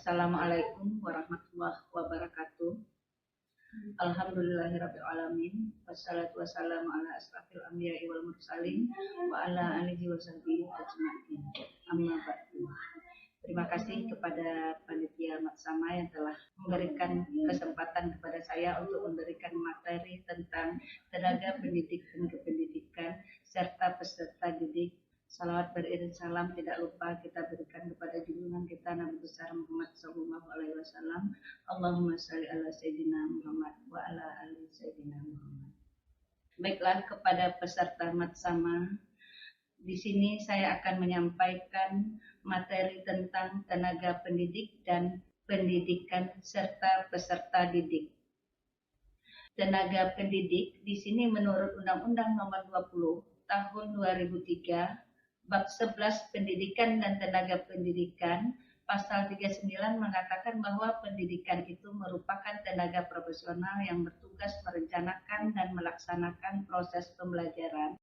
Assalamualaikum warahmatullahi wabarakatuh. Alhamdulillahirabbil alamin. Wassalatu wassalamu ala asrafil anbiya'i wal mursalin wa ala alihi wasahbihi ajma'in. Amma ba'du. Terima kasih kepada panitia Matsama yang telah memberikan kesempatan kepada saya untuk memberikan materi tentang tenaga pendidik dan kependidikan serta peserta didik. Salawat beriring salam tidak lupa kita berikan kepada junjungan kita Nabi besar Muhammad sallallahu alaihi wasallam. Allahumma shalli ala sayyidina Muhammad wa ala ali sayyidina Muhammad. Baiklah, kepada peserta Matsama, di sini saya akan menyampaikan materi tentang tenaga pendidik dan pendidikan serta peserta didik. Tenaga pendidik di sini menurut Undang-Undang Nomor 20 Tahun 2003 Bab 11 Pendidikan dan Tenaga Pendidikan, Pasal 39 mengatakan bahwa pendidikan itu merupakan tenaga profesional yang bertugas merencanakan dan melaksanakan proses pembelajaran,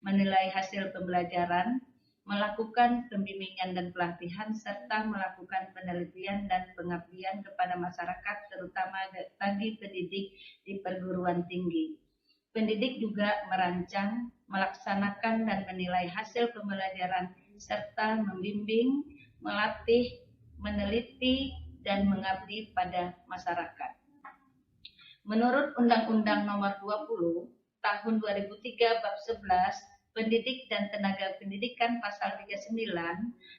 menilai hasil pembelajaran, melakukan pembimbingan dan pelatihan, serta melakukan penelitian dan pengabdian kepada masyarakat, terutama bagi pendidik di perguruan tinggi. Pendidik juga merancang, melaksanakan dan menilai hasil pembelajaran serta membimbing, melatih, meneliti, dan mengabdi pada masyarakat. Menurut Undang-Undang Nomor 20 Tahun 2003 Bab 11 Pendidik dan Tenaga Pendidikan Pasal 39,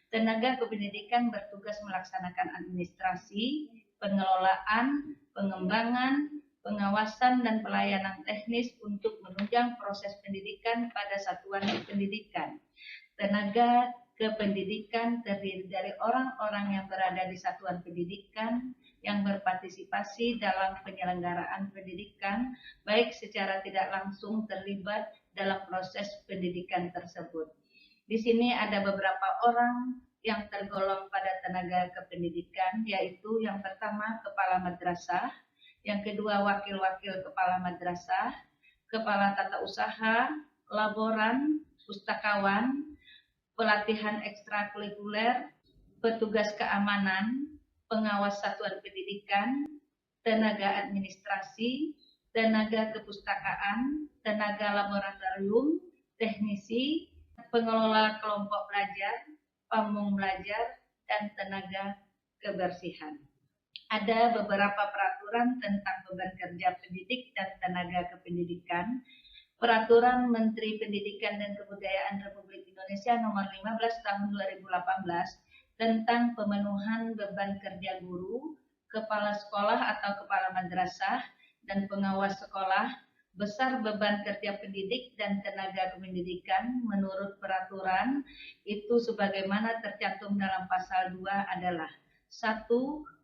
tenaga kependidikan bertugas melaksanakan administrasi, pengelolaan, pengembangan, pengawasan dan pelayanan teknis untuk menunjang proses pendidikan pada satuan pendidikan. Tenaga kependidikan terdiri dari orang-orang yang berada di satuan pendidikan yang berpartisipasi dalam penyelenggaraan pendidikan, baik secara tidak langsung terlibat dalam proses pendidikan tersebut. Di sini ada beberapa orang yang tergolong pada tenaga kependidikan, yaitu yang pertama kepala madrasah, yang kedua wakil-wakil kepala madrasah, kepala tata usaha, laboran, pustakawan, pelatihan ekstrakurikuler, petugas keamanan, pengawas satuan pendidikan, tenaga administrasi, tenaga kepustakaan, tenaga laboratorium, teknisi, pengelola kelompok belajar, pamong belajar, dan tenaga kebersihan. Ada beberapa peraturan tentang beban kerja pendidik dan tenaga kependidikan. Peraturan Menteri Pendidikan dan Kebudayaan Republik Indonesia Nomor 15 Tahun 2018 tentang pemenuhan beban kerja guru, kepala sekolah atau kepala madrasah, dan pengawas sekolah, besar beban kerja pendidik dan tenaga kependidikan menurut peraturan itu sebagaimana tercantum dalam pasal 2 adalah 1.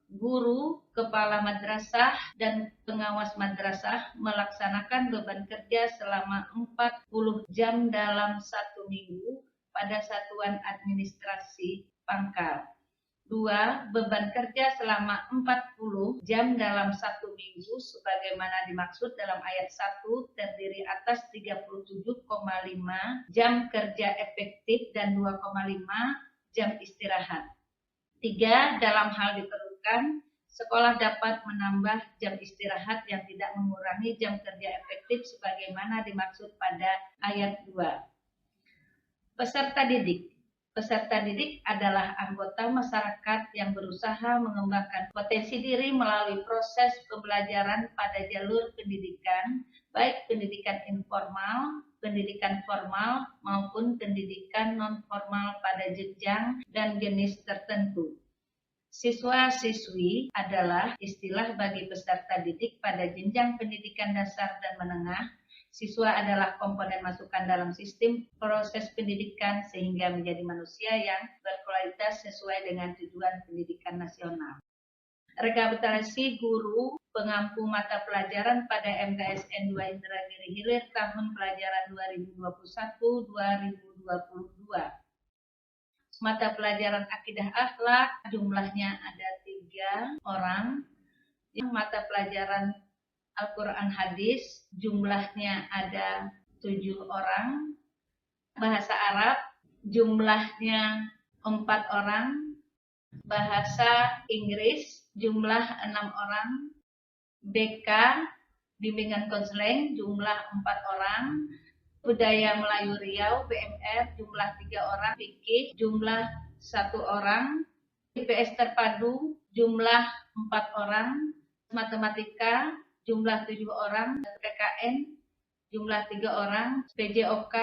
Guru, kepala madrasah, dan pengawas madrasah melaksanakan beban kerja selama 40 jam dalam 1 minggu pada satuan administrasi pangkal. 2. Beban kerja selama 40 jam dalam 1 minggu sebagaimana dimaksud dalam ayat 1 terdiri atas 37,5 jam kerja efektif dan 2,5 jam istirahat. 3. Dalam hal diperlukan, sekolah dapat menambah jam istirahat yang tidak mengurangi jam kerja efektif sebagaimana dimaksud pada ayat 2. Peserta didik. Peserta didik adalah anggota masyarakat yang berusaha mengembangkan potensi diri melalui proses pembelajaran pada jalur pendidikan, baik pendidikan informal, pendidikan formal, maupun pendidikan non-formal pada jenjang dan jenis tertentu. Siswa-siswi adalah istilah bagi peserta didik pada jenjang pendidikan dasar dan menengah. Siswa adalah komponen masukan dalam sistem proses pendidikan sehingga menjadi manusia yang berkualitas sesuai dengan tujuan pendidikan nasional. Rekapitulasi guru pengampu mata pelajaran pada MTSN 2 Indragiri Hilir tahun pelajaran 2021-2022. Mata pelajaran akidah akhlak jumlahnya ada 3 orang. Mata pelajaran Al-Quran hadis jumlahnya ada 7 orang. Bahasa Arab jumlahnya 4 orang. Bahasa Inggris jumlah 6 orang, BK bimbingan konseling jumlah 4 orang, Budaya Melayu Riau BMR jumlah 3 orang, fikih jumlah 1 orang, IPS terpadu jumlah 4 orang, matematika jumlah 7 orang, PKN jumlah 3 orang, PJOK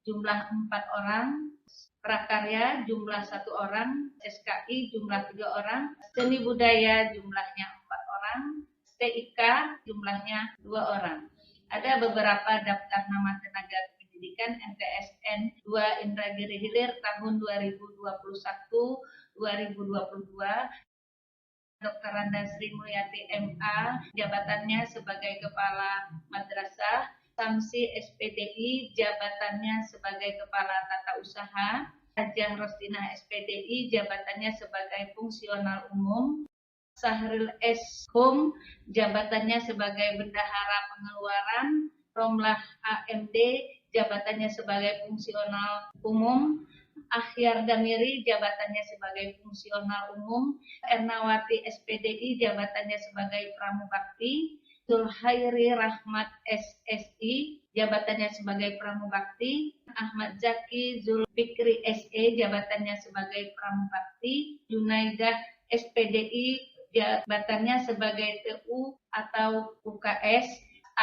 jumlah 4 orang, prakarya jumlah 1 orang, SKI jumlah 3 orang, seni budaya jumlahnya 4 orang, TIK jumlahnya 2 orang. Ada beberapa daftar nama tenaga pendidikan MTSN 2 Indragiri Hilir tahun 2021-2022. Dr. Randa Sri Mulyati MA, jabatannya sebagai Kepala Madrasah. Samsi SPDI, jabatannya sebagai Kepala Tata Usaha. Hajah Rosdina SPDI, jabatannya sebagai Fungsional Umum. Sahril S. Hum, jabatannya sebagai Bendahara Pengeluaran. Romlah AMD, jabatannya sebagai Fungsional Umum. Akhyar Damiri, jabatannya sebagai Fungsional Umum. Ernawati SPDI, jabatannya sebagai Pramubakti. Zulhairi Rahmat SSI, jabatannya sebagai Pramubakti. Ahmad Zaki Zulfikri SE, jabatannya sebagai Pramubakti. Junaidah SPDI, jabatannya sebagai TU atau UKS.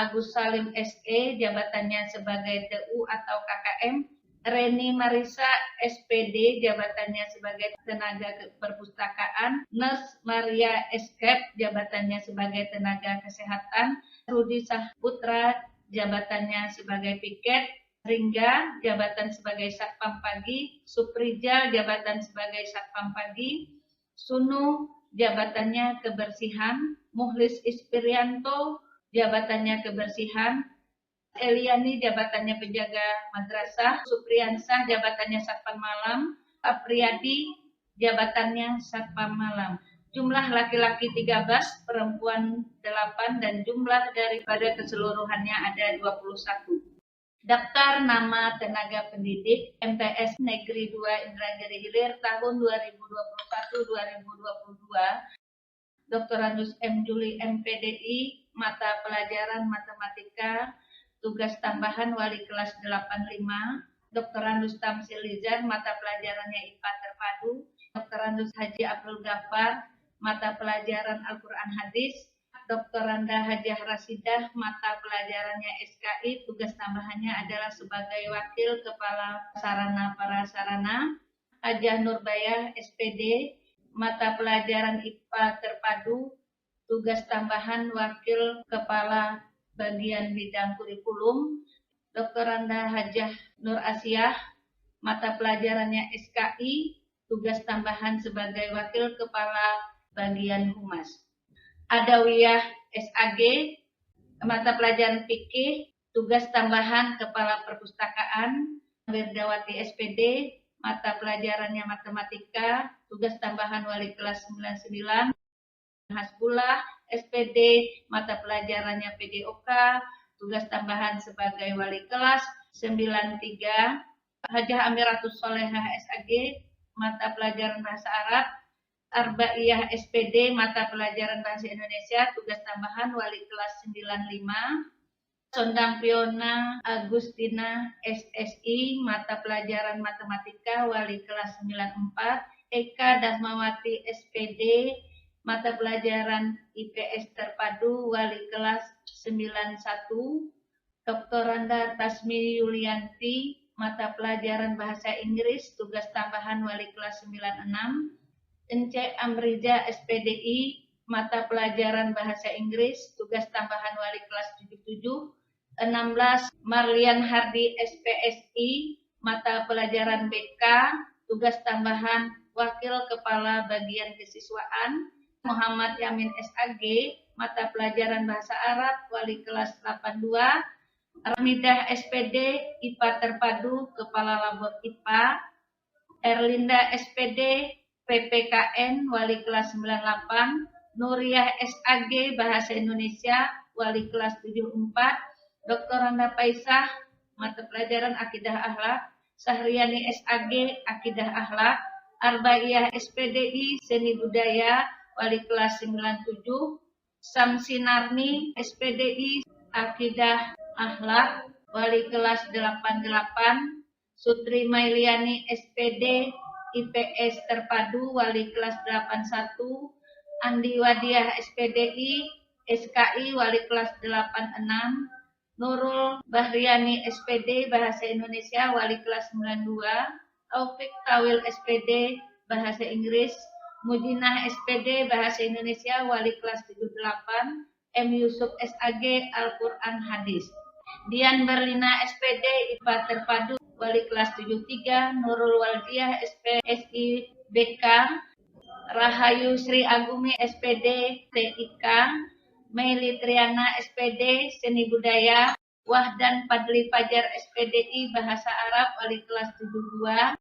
Agus Salim SE, jabatannya sebagai TU atau KKM. Reni Marisa SPD, jabatannya sebagai tenaga perpustakaan. Nurse Maria Eskep, jabatannya sebagai tenaga kesehatan. Rudi Sahputra, jabatannya sebagai piket. Ringga, jabatan sebagai satpam pagi. Suprijal, jabatan sebagai satpam pagi. Sunu, jabatannya kebersihan. Muhlis Ispirianto, jabatannya kebersihan. Eliani, jabatannya penjaga madrasah. Supriyansah, jabatannya satpam malam. Apriyadi, jabatannya satpam malam. Jumlah laki-laki 13, perempuan 8, dan jumlah daripada keseluruhannya ada 21. Daftar nama tenaga pendidik MTS Negeri 2 Indragiri Hilir tahun 2021-2022. Dr. Andus M. Juli MPDI, mata pelajaran matematika, tugas tambahan wali kelas 85. Dr. Andus Tamsil Lizar, mata pelajarannya IPA terpadu. Dr. Andus Haji Abdul Ghaffar, mata pelajaran Al-Quran Hadis. Dr. Randa Hajah Rasidah, mata pelajarannya SKI, tugas tambahannya adalah sebagai Wakil Kepala Sarana Prasarana. Hajah Nurbayah SPD, mata pelajaran IPA terpadu, tugas tambahan Wakil Kepala Bagian Bidang Kurikulum. Dr. Randa Hajah Nur Asiah, mata pelajarannya SKI, tugas tambahan sebagai Wakil Kepala Bagian Humas. Adawiyah SAG, mata pelajaran fikih, tugas tambahan Kepala Perpustakaan. Wirdawati SPD, mata pelajarannya matematika, tugas tambahan wali kelas 99. Hasbullah SPD, mata pelajarannya PDOK, tugas tambahan sebagai wali kelas 93. Hajah Amiratus Solehah SAG, mata pelajaran bahasa Arab. Arbaiyah SPD, mata pelajaran bahasa Indonesia, tugas tambahan wali kelas 95. Sondang Piona Agustina SSI, mata pelajaran matematika, wali kelas 94. Eka Dahmawati SPD, mata pelajaran IPS terpadu, wali kelas 91. Dr. Randa Tasmi Yulianti, mata pelajaran bahasa Inggris, tugas tambahan wali kelas 96. Ence Amrija SPDI, mata pelajaran bahasa Inggris, tugas tambahan wali kelas 77. 16. Marlian Hardi SPSI, mata pelajaran BK, tugas tambahan Wakil Kepala Bagian Kesiswaan. Muhammad Yamin SAG, mata pelajaran bahasa Arab, wali kelas 82. Ramidah SPD, IPA terpadu, Kepala Labor IPA. Erlinda SPD, PPKN, wali kelas 98. Nuriyah SAG, Bahasa Indonesia, wali kelas 74. Dr. Randa Paisah, mata pelajaran Akidah Akhlak. Sahriani SAG, Akidah Akhlak. Arbaiyah SPDI Seni Budaya wali kelas 97, Samsinarni SPDI Akidah Akhlak wali kelas 88, Sutri Mailiani SPD IPS Terpadu wali kelas 81, Andi Wadiah SPDI SKI wali kelas 86, Nurul Bahriani SPD Bahasa Indonesia wali kelas 92, Taufik Tawil SPD Bahasa Inggris, Mudinah SPD Bahasa Indonesia wali kelas 78, M Yusuf SAG Al-Quran Hadis, Dian Berlina SPD IPA Terpadu wali kelas 73, Nurul Waldiah SPSI BK, Rahayu Sri Agumi SPD TIK, Meli Triana SPD Seni Budaya, Wahdan Padli Fajar SPDI Bahasa Arab wali kelas 72,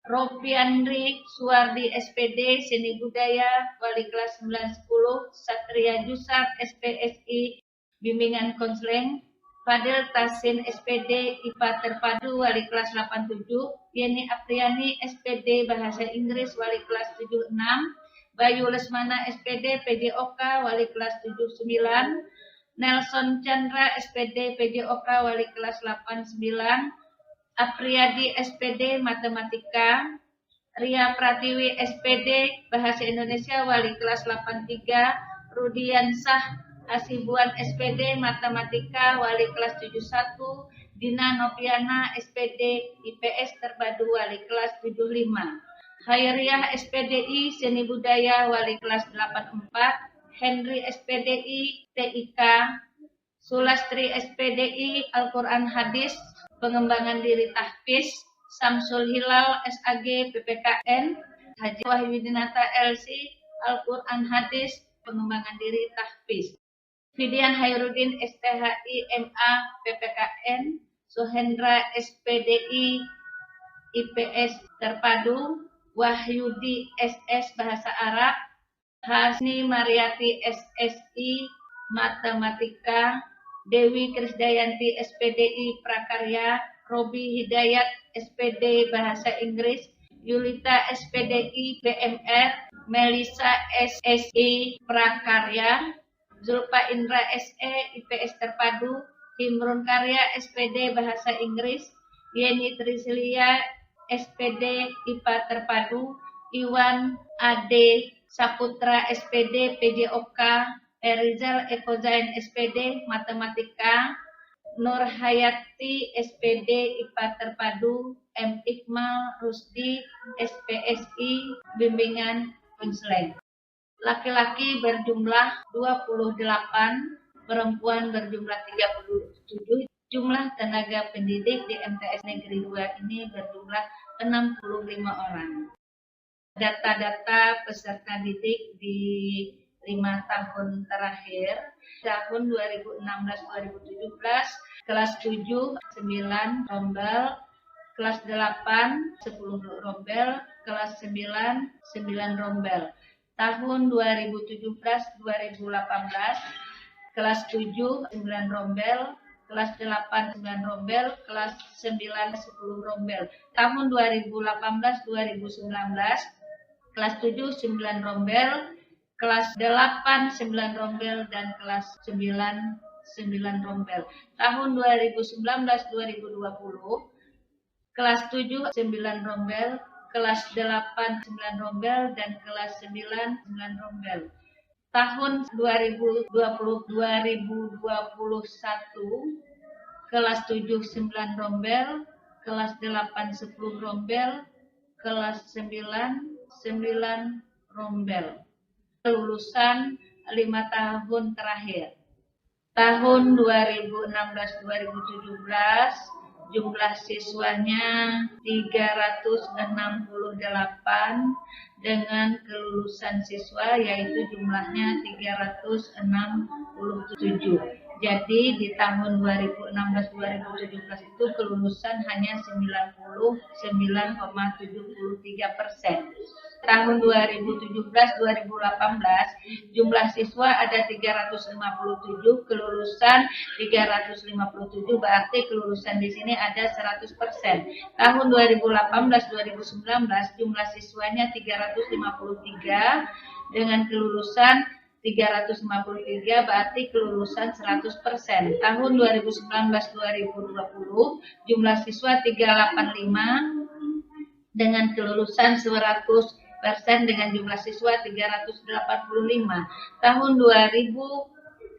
Ropiandri Suwardi SPD Seni Budaya wali kelas 910, Satria Jusar SPSI Bimbingan Konseling, Fadil Tasin SPD IPA Terpadu wali kelas 87, Yeni Apriani SPD Bahasa Inggris wali kelas 76, Bayu Lesmana SPD PJOK wali kelas 79, Nelson Chandra SPD PJOK wali kelas 89, Apriyadi SPD Matematika, Ria Pratiwi SPD Bahasa Indonesia wali kelas 83, Rudiansah Hasibuan SPD Matematika wali kelas 71, Dina Noviana SPD IPS Terpadu wali kelas 75, Khairiyah SPDI Seni Budaya wali kelas 84, Henry SPDI TIK, Sulastri SPDI Al-Quran Hadis Pengembangan Diri Tahfiz, Samsul Hilal SAG PPKN, Haji Wahyudinata LC Al-Quran Hadis Pengembangan Diri Tahfiz, Fidian Hairudin STHI MA PPKN, Suhendra SPDI IPS Terpadu, Wahyudi SS Bahasa Arab, Hasni Mariati SSI Matematika, Dewi Krisdayanti SPDI Prakarya, Robi Hidayat SPD Bahasa Inggris, Yulita SPDI BMR, Melisa SSI Prakarya, Zulfa Indra SE IPS Terpadu, Himrun Karya SPD Bahasa Inggris, Yeni Trislia SPD IPA Terpadu, Iwan AD Saputra SPD PJOK, Erizal Ekozain SPD Matematika, Nur Hayati SPD IPA Terpadu, M Iqmal Rusdi SPSI Bimbingan Konseling. Laki-laki berjumlah 28, perempuan berjumlah 37. Jumlah tenaga pendidik di MTS Negeri 2 ini berjumlah 65 orang. Data-data peserta didik di 5 tahun terakhir, tahun 2016-2017, kelas 7, 9 rombel, kelas 8, 10 rombel, kelas 9, 9 rombel. Tahun 2017-2018, kelas 7, 9 rombel, kelas 8, 9 rombel, kelas 9, 10 rombel. Tahun 2018-2019, kelas 7, 9 rombel, kelas 8, 9 rombel, dan kelas 9, 9 rombel. Tahun 2019-2020, kelas 7, 9 rombel, kelas 8, 9 rombel, dan kelas 9, 9 rombel. Tahun 2020-2021, kelas 7, 9 rombel, kelas 8, 10 rombel, kelas 9, 9 rombel. Lulusan 5 tahun terakhir. Tahun 2016-2017, jumlah siswanya 368 dengan kelulusan siswa yaitu jumlahnya 367. Jadi di tahun 2016-2017 itu kelulusan hanya 99,73%. Tahun 2017-2018 jumlah siswa ada 357, kelulusan 357, berarti kelulusan di sini ada 100%. Tahun 2018-2019 jumlah siswanya 353 dengan kelulusan 353, berarti kelulusan 100%. Tahun 2019-2020 jumlah siswa 385 dengan kelulusan 100% dengan jumlah siswa 385. Tahun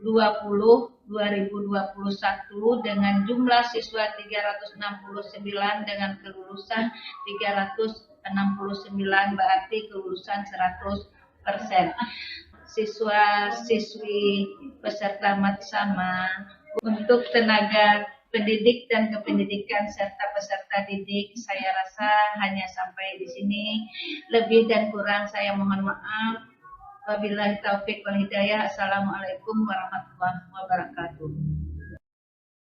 2020-2021 dengan jumlah siswa 369 dengan kelulusan 369, berarti kelulusan 100%. Siswa-siswi peserta Matsama untuk tenaga pendidik dan kependidikan serta peserta didik, saya rasa hanya sampai di sini. Lebih dan kurang saya mohon maaf. Wabillahi taufik wal hidayah. Assalamualaikum warahmatullahi wabarakatuh.